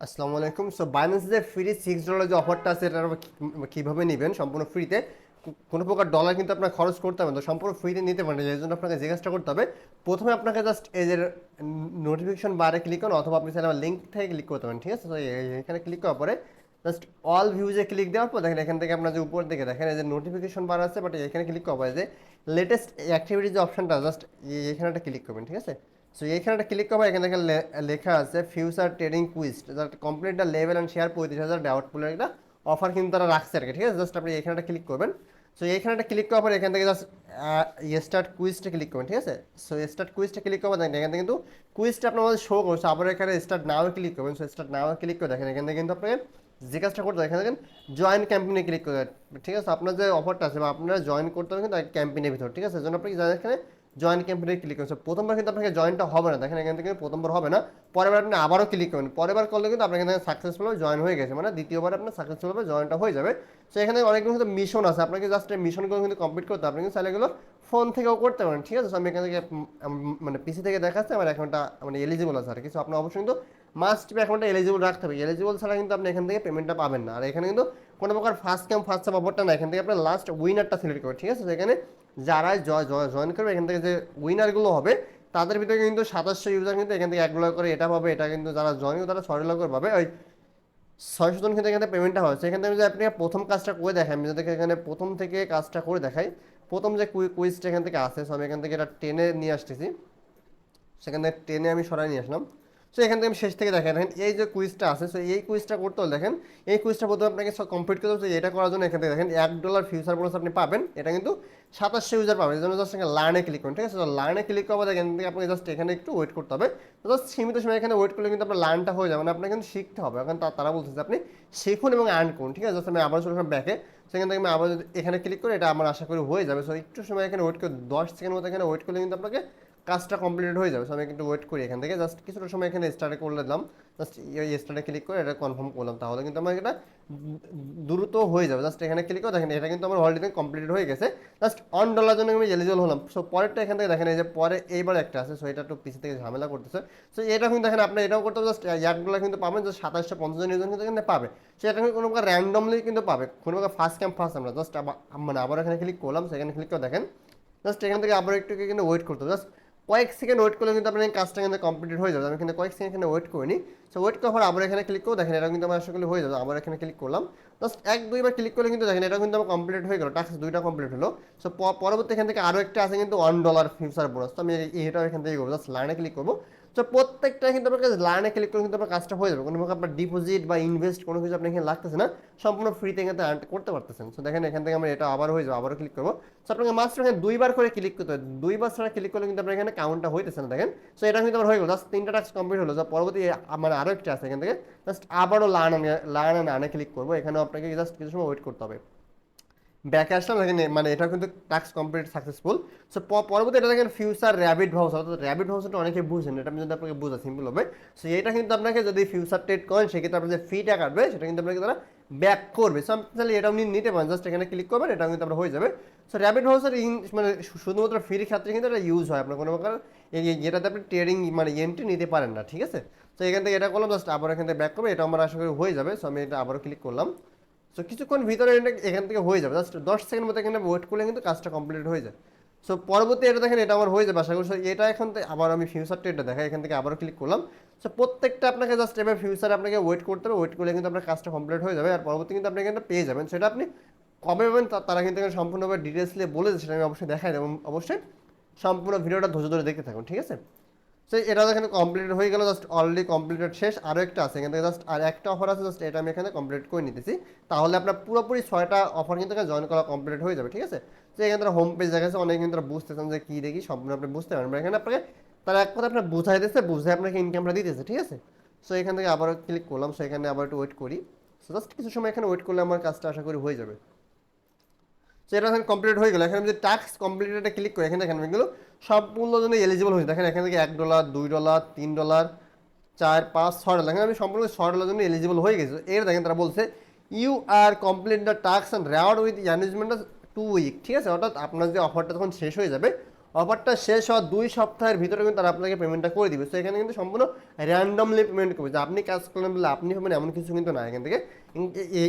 আসসালামু আলাইকুম। So বাইন্যান্সে free $6 যে অফারটা আছে এটা কীভাবে নেবেন সম্পূর্ণ ফ্রিতে, কোনো প্রকার ডলার কিন্তু আপনার খরচ করতে হবে না, তো সম্পূর্ণ ফ্রিতে নিতে পারেন। এই জন্য আপনাকে যে কাজটা করতে হবে, প্রথমে আপনাকে জাস্ট এই যে নোটিফিকেশন বারে ক্লিক করুন, অথবা আপনি চাইলে আমার লিঙ্ক থেকে ক্লিক করতে পারেন। ঠিক আছে, তো এখানে ক্লিক করার পরে জাস্ট অল ভিউজে ক্লিক দেওয়ার পর দেখেন এখান থেকে আপনার যে উপর দিকে দেখেন এই যে নোটিফিকেশন বার আছে, বাট এখানে ক্লিক করার পরে যে লেটেস্ট অ্যাক্টিভিটি যে অপশনটা জাস্ট এখানে একটা ক্লিক করবেন। ঠিক আছে, সো এইখানে একটা ক্লিক করবো, এখানে দেখেন লেখা আছে future trading quiz complete the level and share 35,000 ডাউটফুলের একটা অফার কিন্তু তারা রাখছে আর কি। ঠিক আছে, জাস্ট আপনি এখানে একটা ক্লিক করবেন। সো এইখানে একটা ক্লিক করার পর এখান থেকে জাস্ট স্টার্ট কুইজটা ক্লিক করবেন। ঠিক আছে, সো স্টার্ট কুইজটা ক্লিক করবো, দেখেন এখান থেকে কিন্তু কুইজটা আপনার মধ্যে শো করছে। আবার এখানে স্টার্ট নাও ক্লিক করবেন। সো স্টার্ট নাও ক্লিক করে দেখেন এখান থেকে কিন্তু আপনাকে যে কাজটা করতে হবে, এখানে দেখেন জয়েন ক্যাম্পেইনে ক্লিক করে। ঠিক আছে, আপনার যে অফারটা আছে বা আপনারা জয়েন করতে হবে কিন্তু ক্যাম্পেইনের ভিতর। ঠিক আছে, জন্য আপনি এখানে জয়েন ক্যাম্পেইনে ক্লিক করছেন। প্রথমবার কিন্তু আপনাকে জয়েনটা হবে না, দেখেন এখান থেকে প্রথমবার হবে না, পরের বার আপনি আবারও ক্লিক করবেন। পরের বার করলে কিন্তু আপনার এখান থেকে সাকসেসফুলভাবে জয়েন হয়ে গেছে, মানে দ্বিতীয়বার আপনার সাকসেসফুলভাবে জয়েনটা হয়ে যাবে। সো এখানে অনেকগুলো কিন্তু মিশন আছে, আপনাকে জাস্ট এই মিশনগুলো কিন্তু কমপ্লিট করতে হবে। আপনি কিন্তু চাইলে এগুলো ফোন থেকেও করতে পারেন। ঠিক আছে, আমি এখান থেকে মানে পিসি থেকে দেখাচ্ছি আমার অ্যাকাউন্টটা মানে এলিজিবল আছে আর কিছু। আপনার অবশ্যই কিন্তু মাস্ট বি অ্যাকাউন্টটা এলিজিবল রাখতে হবে, এলিজিবল ছাড়া কিন্তু আপনি এখান থেকে পেমেন্টটা পাবেন না। আর এখানে কিন্তু কোনো প্রকার ফার্স্ট কাম ফার্স্ট সার্ভ অফারটা না, এখান থেকে আপনার লাস্ট উইনারটা সিলেক্ট করবেন। ঠিক আছে, সেখানে যারা জয়েন করবে এখান থেকে যে উইনারগুলো হবে তাদের ভিতরে কিন্তু 2700 ইউজার কিন্তু এখান থেকে $1 করে এটা পাবে। এটা কিন্তু যারা জয়েন তারা $6 করে পাবে। ওই 600 জন কিন্তু এখানে পেমেন্টটা হয়। সেখান থেকে যদি আপনি প্রথম কাজটা করে দেখাই, আমি যাদেরকে এখানে প্রথম থেকে কাজটা করে দেখাই, প্রথম যে কুইজটা এখান থেকে আসে, সো আমি এখান থেকে এটা টেনে নিয়ে আসতেছি। সেখান থেকে টেনে আমি সরাই নিয়ে আসলাম। সো এখান থেকে আমি শেষ থেকে দেখেন এই যে কুইজটা আছে, সো এই কুইজটা করতে হলে দেখেন এই কুইজটা প্রথমে আপনাকে সব কমপ্লিট করতে হবে। এটা করার জন্য এখান থেকে দেখেন $1 ফিউচার বোনাস আপনি পাবেন, এটা কিন্তু 2700 ইউজার পাবেন। এই জন্য জাস্ট লার্নে ক্লিক করুন। ঠিক আছে, লার্নে ক্লিক করবো, এখান থেকে আপনাকে জাস্ট এখানে একটু ওয়েট করতে হবে। তো জাস্ট সীমিত সময় এখানে ওয়েট করলে কিন্তু আপনার লার্নটা হয়ে যাবে, মানে আপনাকে কিন্তু শিখতে হবে। এখন তারা বলছে যে আপনি শিখুন এবং আর্ন করুন। ঠিক আছে, জাস্ট আমি আবার চলে আসলাম ব্যাকে, সেখান থেকে আমি আবার এখানে ক্লিক করে এটা আমার আশা করি হয়ে যাবে। সো একটু সময় এখানে ওয়েট করে 10 সেকেন্ড মতো এখানে ওয়েট করলে কিন্তু আপনাকে কাজটা কমপ্লিট হয়ে যাবে। সো আমি একটু ওয়েট করি, এখান থেকে জাস্ট কিছুটা সময় এখানে স্টার্টে করে দিলাম। জাস্ট স্টার্টে ক্লিক করে এটা কনফার্ম করলাম, তাহলে কিন্তু আমার এটা দ্রুত হয়ে যাবে। জাস্ট এখানে ক্লিক করে দেখেন এটা কিন্তু আমার অলরেডি কমপ্লিট হয়ে গেছে। জাস্ট $1 জন্য আমি এলিজিবল হলাম। সো পরেরটা এখান থেকে দেখেন এই যে পরে এইবার একটা আছে, সো এটা একটু পিসি থেকে ঝামেলা করতেছে। সো এটা কিন্তু দেখেন আপনি এটাও করতে হবে, জাস্ট $1 কিন্তু পাবেন, জাস্ট 2750 জন কিন্তু এখানে পাবে। সো এটা কিন্তু কোনো প্রকার র্যান্ডমলি কিন্তু পাবে, কোনো প্রকার ফার্স্ট কাম ফার্স্ট আমরা জাস্ট মানে আবার এখানে ক্লিক করলাম। সেখানে ক্লিক করে দেখেন জাস্ট এখান থেকে আবার একটু কিন্তু ওয়েট করতে হবে। জাস্ট কয়েক সেকেন্ড ওয়েট করলে কিন্তু আপনার কাজটা কিন্তু কমপ্লিট হয়ে যাবে। আমি কিন্তু কয়েক সেকেন্ড এখানে ওয়েট করিনি। সো ওয়েট করার পর আবার এখানে ক্লিক করবো, দেখেন এটা কিন্তু আমার আশা করি হয়ে যাবে। আবার এখানে ক্লিক করলাম, জাস্ট 1-2 বার ক্লিক করলে কিন্তু দেখেন এটা কিন্তু আমার কমপ্লিট হয়ে গেল, টাস্ক 2টা কমপ্লিট হলো। সো পরবর্তী এখান থেকে আরও একটা আছে কিন্তু $1 ফিউচার বোনাস, তো আমি এটাও এখান থেকে করবো, জাস্ট লার্নে ক্লিক করবো। তো প্রত্যেকটা কিন্তু আপনার লার্নে ক্লিক করে কিন্তু আপনার কাজটা হয়ে যাবে। কোনো আপনার ডিপোজিট বা ইনভেস্ট কোনো কিছু আপনি এখানে লাগতেছে না, সম্পূর্ণ ফ্রিতে এখানে আর্ন করতে পারতেছেন। সো দেখেন এখান থেকে আমরা এটা আবার হয়ে যাবে, আবারও ক্লিক করবো। সো আপনাকে মাত্র এখানে 2 বার করে ক্লিক করতে হবে, 2 বার ছাড়া ক্লিক করলে কিন্তু আপনার এখানে কাউন্টটা হইতেছে না। দেখেন সো এটা কিন্তু আমার হয়ে গেল, জাস্ট 3টা টাস্ক কমপ্লিট হলো। যা পরবর্তী আমার আরও একটা আছে, এখান থেকে জাস্ট আবারও লার্ন আনে ক্লিক করবো। এখানেও আপনাকে জাস্ট কিছু সময় ওয়েট করতে হবে। ব্যাকে আসলাম, দেখেন মানে এটা কিন্তু টাস্ক কমপ্লিট সাকসেসফুল। সো পরবর্তী এটা দেখেন ফিউচার র্যাবিট হাউস, অর্থাৎ র্যাবিট হাউসটা অনেকে বুঝেন, এটা আমি যদি আপনাকে বোঝা সিম্পল হবে। সো এটা কিন্তু আপনাকে যদি ফিউচার ট্রেড করেন সেক্ষেত্রে আপনার যে ফিটা কাটবে সেটা কিন্তু আপনাকে তারা ব্যাক করবে। সো আপনি এটা আপনি নিতে পারেন, জাস্ট এখানে ক্লিক করবেন, এটা কিন্তু আপনার হয়ে যাবে। সো র্যাবিট হাউসের মানে শুধুমাত্র ফ্রি ক্ষেত্রে কিন্তু এটা ইউজ হয়, আপনার কোনো প্রকার যেটাতে আপনি ট্রেডিং মানে এন্ট্রি নিতে পারেন না। ঠিক আছে, তো এখান থেকে এটা করলাম, জাস্ট আবার এখান থেকে ব্যাক করবে, এটা আমার আশা করি হয়ে যাবে। সো আমি এটা আবারও ক্লিক করলাম। সো কিছুক্ষণ ভিতরে এখান থেকে হয়ে যাবে, জাস্ট 10 সেকেন্ড মতো এখানে ওয়েট করলে কিন্তু কাজটা কমপ্লিট হয়ে যায়। সো পরবর্তী এটা দেখেন এটা আমার হয়ে যাবে আশা করি। এটা এখন আবার আমি ফিউচার ট্রেডটা দেখাই, এখান থেকে আবারও ক্লিক করলাম। সো প্রত্যেকটা আপনাকে জাস্ট এবার ফিউচারে আপনাকে ওয়েট করতে হবে, ওয়েট করলে কিন্তু আপনার কাজটা কমপ্লিট হয়ে যাবে। আর পরবর্তী কিন্তু আপনি এখানে পেয়ে যাবেন, সেটা আপনি কবে পাবেন তারা কিন্তু সম্পূর্ণভাবে ডিটেলসলি বলে সেটা আমি অবশ্যই দেখাই দেবো। অবশ্যই সম্পূর্ণ ভিডিওটা ধৈর্য ধরে দেখতে থাকুন। ঠিক আছে, সো এটা এখানে কমপ্লিট হয়ে গেল, জাস্ট অলরেডি কমপ্লিটেড শেষ। আরও একটা আছে এখান থেকে, জাস্ট আর একটা অফার আছে, জাস্ট এটা আমি এখানে কমপ্লিট করে নিতেছি, তাহলে আপনার পুরোপুরি 6টা অফার কিন্তু এখানে জয়েন করা কমপ্লিট হয়ে যাবে। ঠিক আছে, তো এখানে তারা হোম পেজ দেখাচ্ছে, অনেক কিন্তু বুঝতেছেন যে কী দেখি, সম্পূর্ণ আপনি বুঝতে পারবেন। এখানে আপনাকে তারা এক কথা আপনার বুঝাই দিচ্ছে, বুঝে আপনাকে ইনকামটা দিতেছে। ঠিক আছে, সো এখান থেকে আবার ক্লিক করলাম, সো এখানে আবার একটু ওয়েট করি। সো জাস্ট কিছু সময় এখানে ওয়েট করলে আমার কাজটা আশা করি হয়ে যাবে। সো এটা এখন কমপ্লিট হয়ে গেল। এখানে আমি যদি টাস্ক কমপ্লিটেডে ক্লিক করি, এখানে দেখেন এগুলো সম্পূর্ণ জন্য এলিজিবল হয়েছে। দেখেন এখান থেকে $1, $2, $3, 4, 5, $6, দেখেন আমি সম্পূর্ণ $6 জন্য এলিজিবল হয়ে গেছে। এর দেখেন তারা বলছে you are complete the task and reward with management 2 week. ঠিক আছে, অর্থাৎ আপনার যে অফারটা তখন শেষ হয়ে যাবে, অফারটা শেষ হওয়ার 2 সপ্তাহের ভিতরে কিন্তু তারা আপনাকে পেমেন্টটা করে দিবে। তো এখানে কিন্তু সম্পূর্ণ র্যান্ডমলি পেমেন্ট করবে, যে আপনি কাজ করলেন বলে আপনি হবেন এমন কিছু কিন্তু না। এখান থেকে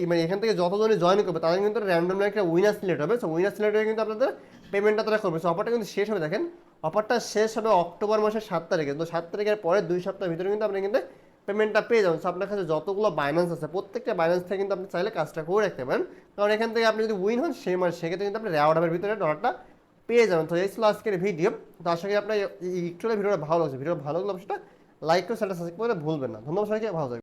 মানে এখান থেকে যতজনই জয়েন করবে তাদের কিন্তু র্যান্ডমলি একটা উইনার সিলেক্ট হবে। সো উইনার সিলেক্ট হয়ে কিন্তু আপনাদের পেমেন্টটা তারা করবে। সো অফারটা কিন্তু শেষ হবে, দেখেন অফারটা শেষ হবে অক্টোবর মাসের 7 তারিখে। তো 7 তারিখের পরে 2 সপ্তাহের ভিতরে কিন্তু আপনি কিন্তু পেমেন্টটা পেয়ে যাবেন। সো আপনার কাছে যতগুলো বাইন্যান্স আছে প্রত্যেকটা বাইন্যান্স থেকে কিন্তু আপনি চাইলে কাজটা করে রাখতে পারেন, কারণ এখান থেকে আপনি যদি উইন হন সেই মাস সেক্ষেত্রে কিন্তু আপনি রেওয়ার্ড হাবের ভিতরে ডলারটা পেয়ে যাবেন। তো এই ছিল আজকের ভিডিও। তো আশা করি আপনার একটু ভিডিওটা ভালো লাগছে। ভিডিও ভালো লাগলে অবশ্যই লাইক করে চ্যানেলটা সাবস্ক্রাইব করে ভুলবেন না। ধন্যবাদ সবাইকে, ভালো থাকবেন।